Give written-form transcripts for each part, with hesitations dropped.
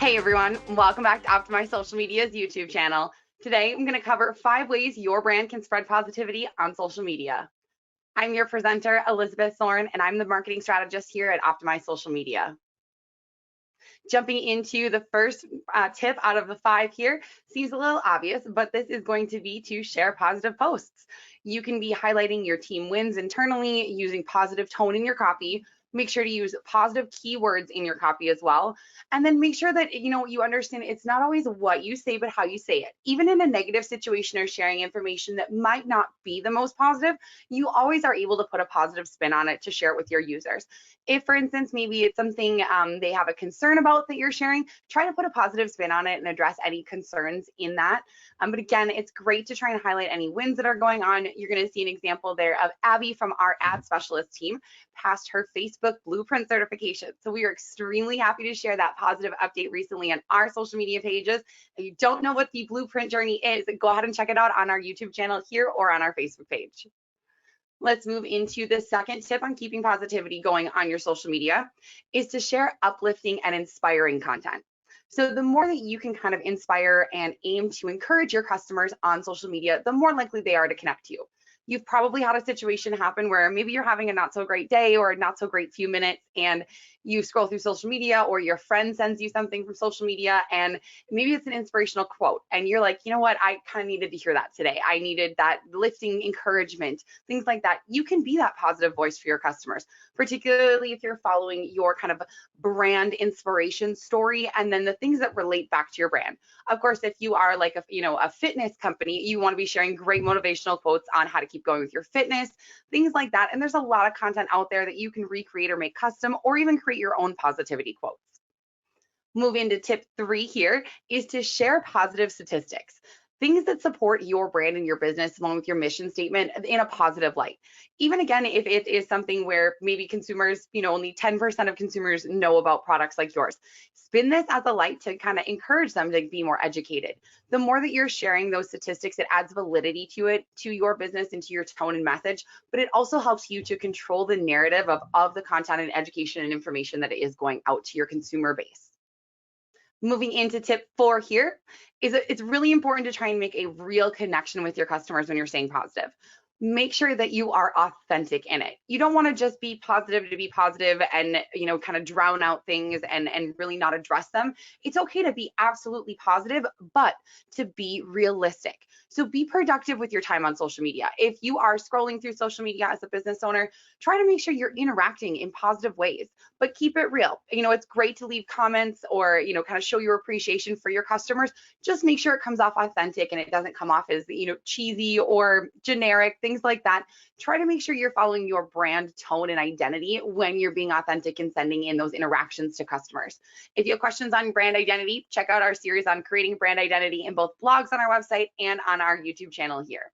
Hey everyone, welcome back to Optimize Social Media's YouTube channel. Today I'm going to cover 5 ways your brand can spread positivity on social media. I'm your presenter, Elizabeth Thorne, and I'm the marketing strategist here at Optimize Social Media. Jumping into the first tip out of the 5 here seems a little obvious, but this is going to be to share positive posts. You can be highlighting your team wins internally using positive tone in your copy. Make sure to use positive keywords in your copy as well. And then make sure that you understand it's not always what you say, but how you say it. Even in a negative situation or sharing information that might not be the most positive, you always are able to put a positive spin on it to share it with your users. If, for instance, maybe it's something they have a concern about that you're sharing, try to put a positive spin on it and address any concerns in that. But again, it's great to try and highlight any wins that are going on. You're going to see an example there of Abby from our ad specialist team passed her Facebook Blueprint certification. So we are extremely happy to share that positive update recently on our social media pages. If you don't know what the Blueprint journey is, go ahead and check it out on our YouTube channel here or on our Facebook page. Let's move into the second tip on keeping positivity going on your social media is to share uplifting and inspiring content. So the more that you can kind of inspire and aim to encourage your customers on social media, the more likely they are to connect to you. You've probably had a situation happen where maybe you're having a not so great day or a not so great few minutes and you scroll through social media or your friend sends you something from social media and maybe it's an inspirational quote and you're like, you know what, I kind of needed to hear that today. I needed that lifting encouragement, things like that. You can be that positive voice for your customers, particularly if you're following your kind of brand inspiration story and then the things that relate back to your brand. Of course, if you are like a fitness company, you want to be sharing great motivational quotes on how to keep going with your fitness, things like that. And there's a lot of content out there that you can recreate or make custom or even create your own positivity quotes. Move into tip 3 here is to share positive statistics. Things that support your brand and your business along with your mission statement in a positive light. Even again, if it is something where maybe consumers, only 10% of consumers know about products like yours, spin this as a light to kind of encourage them to be more educated. The more that you're sharing those statistics, it adds validity to it, to your business and to your tone and message, but it also helps you to control the narrative of the content and education and information that it is going out to your consumer base. Moving into tip 4 here is that it's really important to try and make a real connection with your customers when you're saying positive. Make sure that you are authentic in it. You don't want to just be positive to be positive and kind of drown out things and really not address them. It's okay to be absolutely positive, but to be realistic. So be productive with your time on social media. If you are scrolling through social media as a business owner, try to make sure you're interacting in positive ways, but keep it real. It's great to leave comments or kind of show your appreciation for your customers. Just make sure it comes off authentic and it doesn't come off as cheesy or generic, things like that. Try to make sure you're following your brand tone and identity when you're being authentic and sending in those interactions to customers. If you have questions on brand identity, check out our series on creating brand identity in both blogs on our website and on our YouTube channel here.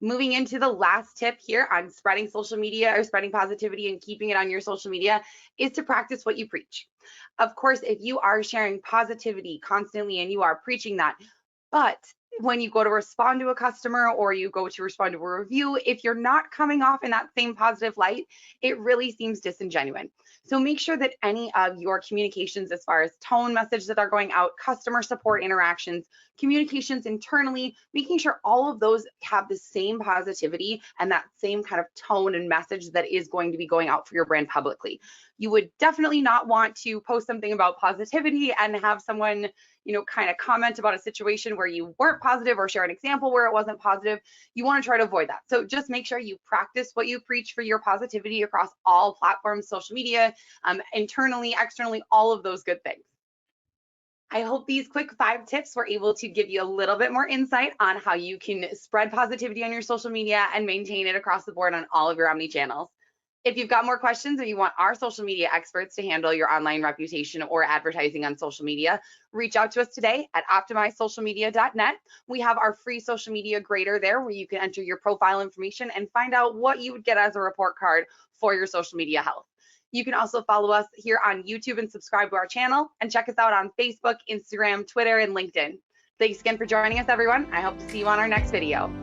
Moving into the last tip here on spreading social media or spreading positivity and keeping it on your social media is to practice what you preach. Of course, if you are sharing positivity constantly and you are preaching that, but when you go to respond to a customer or you go to respond to a review, if you're not coming off in that same positive light, it really seems disingenuous. So make sure that any of your communications as far as tone message that are going out, customer support interactions, communications internally, making sure all of those have the same positivity and that same kind of tone and message that is going to be going out for your brand publicly. You would definitely not want to post something about positivity and have someone kind of comment about a situation where you weren't positive or share an example where it wasn't positive. You want to try to avoid that. So just make sure you practice what you preach for your positivity across all platforms, social media, internally, externally, all of those good things. I hope these quick 5 tips were able to give you a little bit more insight on how you can spread positivity on your social media and maintain it across the board on all of your omni channels. If you've got more questions or you want our social media experts to handle your online reputation or advertising on social media, reach out to us today at optimizesocialmedia.net. We have our free social media grader there where you can enter your profile information and find out what you would get as a report card for your social media health. You can also follow us here on YouTube and subscribe to our channel and check us out on Facebook, Instagram, Twitter, and LinkedIn. Thanks again for joining us, everyone. I hope to see you on our next video.